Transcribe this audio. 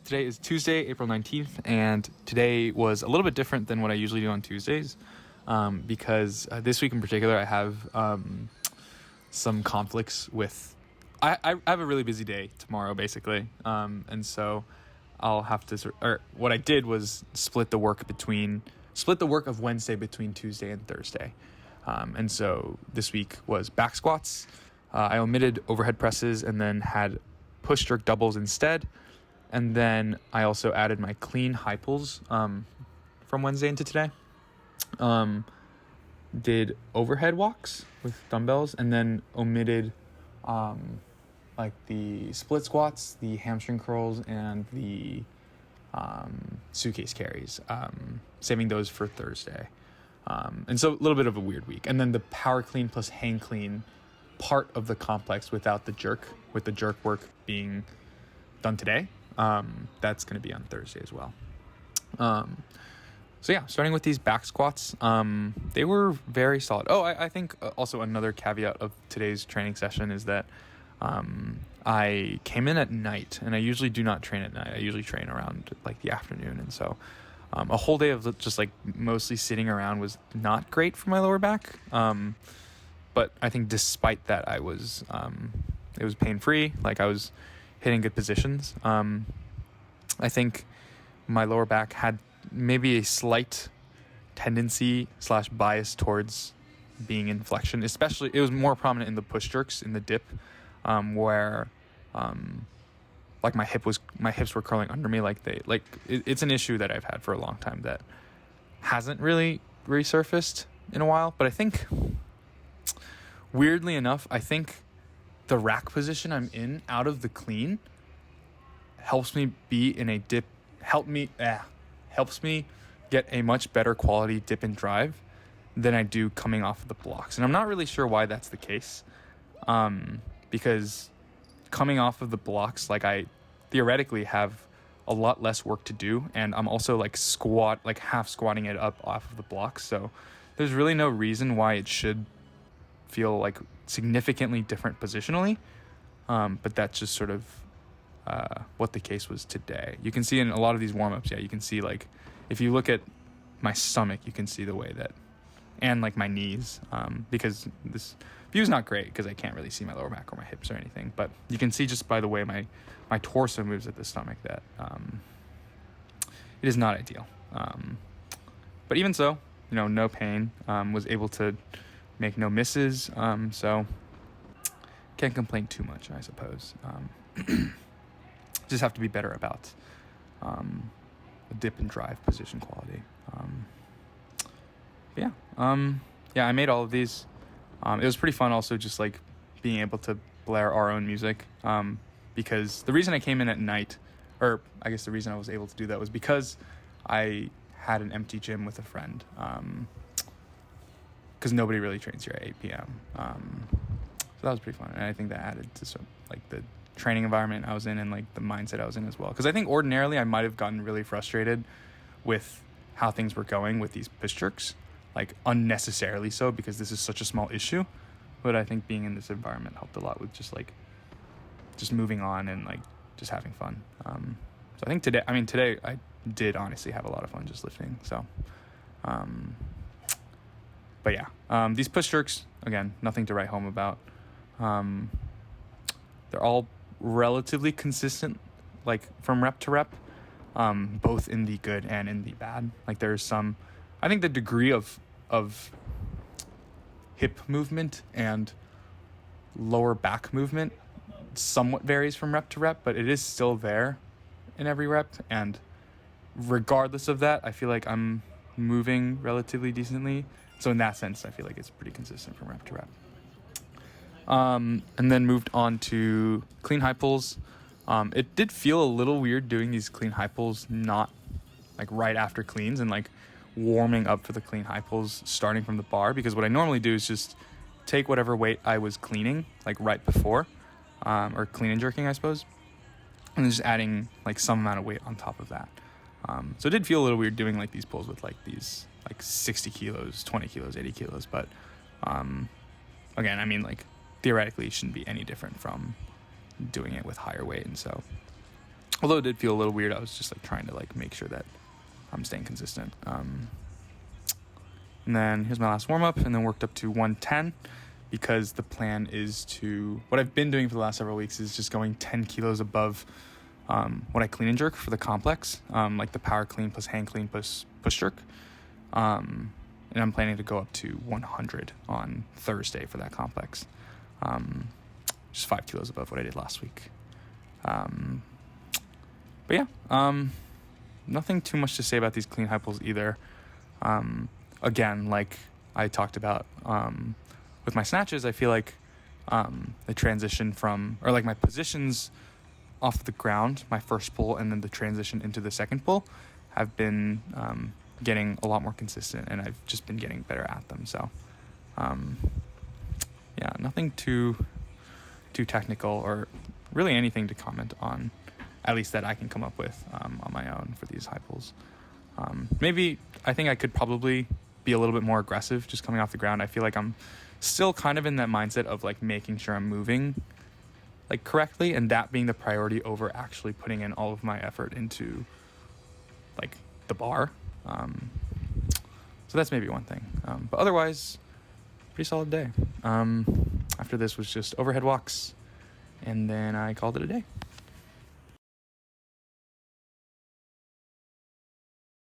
Today is Tuesday, April 19th, and today was a little bit different than what I usually do on Tuesdays because this week in particular I have some conflicts with... I have a really busy day tomorrow, basically, and so I'll have to... Or what I did was split the work of Wednesday between Tuesday and Thursday. And so this week was back squats. I omitted overhead presses and then had push jerk doubles instead. And then I also added my clean high pulls from Wednesday into today. Did overhead walks with dumbbells and then omitted like the split squats, the hamstring curls, and the suitcase carries, saving those for Thursday. And so a little bit of a weird week. And then the power clean plus hang clean part of the complex without the jerk, with the jerk work being done today. That's going to be on Thursday as well. So yeah, starting with these back squats, they were very solid. Oh, I think also another caveat of today's training session is that I came in at night, and I usually do not train at night. I usually train around like the afternoon, and so a whole day of just like mostly sitting around was not great for my lower back. But I think despite that, it was pain-free. Like I was hitting good positions. I think my lower back had maybe a slight tendency / bias towards being in flexion. Especially, it was more prominent in the push jerks in the dip, where like my hips were curling under me. It's an issue that I've had for a long time that hasn't really resurfaced in a while. But I think, weirdly enough, the rack position I'm in out of the clean helps me be in a dip, helps me get a much better quality dip and drive than I do coming off of the blocks. And I'm not really sure why that's the case, because coming off of the blocks, like I theoretically have a lot less work to do, and I'm also like half squatting it up off of the blocks. So there's really no reason why it should feel like significantly different positionally, but that's just sort of what the case was today. You can see in a lot of these warm-ups, you can see, like, if you look at my stomach, you can see the way that, and like my knees, because this view is not great because I can't really see my lower back or my hips or anything, but you can see just by the way my torso moves at the stomach that it is not ideal. But even so, no pain, was able to make no misses, so can't complain too much, I suppose. Just have to be better about a dip and drive position quality. I made all of these. It was pretty fun also, just like being able to blare our own music, because the reason I came in at night, or I guess the reason I was able to do that, was because I had an empty gym with a friend, because nobody really trains here at 8 p.m. So that was pretty fun, and I think that added to sort of like the training environment I was in and like the mindset I was in as well. Because I think ordinarily I might have gotten really frustrated with how things were going with these push jerks, like unnecessarily so, because this is such a small issue. But I think being in this environment helped a lot with just moving on and like just having fun. So I think today I did honestly have a lot of fun just lifting. So, but yeah, these push jerks, again, nothing to write home about. They're all relatively consistent, like from rep to rep, both in the good and in the bad. Like there's some, I think the degree of hip movement and lower back movement somewhat varies from rep to rep, but it is still there in every rep. And regardless of that, I feel like I'm moving relatively decently. So in that sense, I feel like it's pretty consistent from rep to rep. And then moved on to clean high pulls. It did feel a little weird doing these clean high pulls not like right after cleans and like warming up for the clean high pulls starting from the bar, because what I normally do is just take whatever weight I was cleaning like right before, or clean and jerking, I suppose, and then just adding like some amount of weight on top of that. So it did feel a little weird doing like these pulls with like these like 60 kilos, 20 kilos, 80 kilos, but again, I mean, like theoretically it shouldn't be any different from doing it with higher weight. And so Although it did feel a little weird, I was just like trying to like make sure that I'm staying consistent. And then here's my last warm up, and then worked up to 110 because the plan is to, what I've been doing for the last several weeks is just going 10 kilos above what I clean and jerk for the complex, like the power clean plus hand clean plus push jerk. And I'm planning to go up to 100 on Thursday for that complex. Just 5 kilos above what I did last week. But yeah, nothing too much to say about these clean high pulls either. Again, like I talked about with my snatches, I feel like the transition from, or like my positions off the ground, my first pull, and then the transition into the second pull have been getting a lot more consistent, and I've just been getting better at them. So yeah, nothing too technical or really anything to comment on, at least that I can come up with on my own for these high pulls. Maybe I think I could probably be a little bit more aggressive just coming off the ground. I feel like I'm still kind of in that mindset of like making sure I'm moving like correctly, and that being the priority over actually putting in all of my effort into like the bar. So that's maybe one thing. But otherwise, pretty solid day. After this was just overhead walks, and then I called it a day.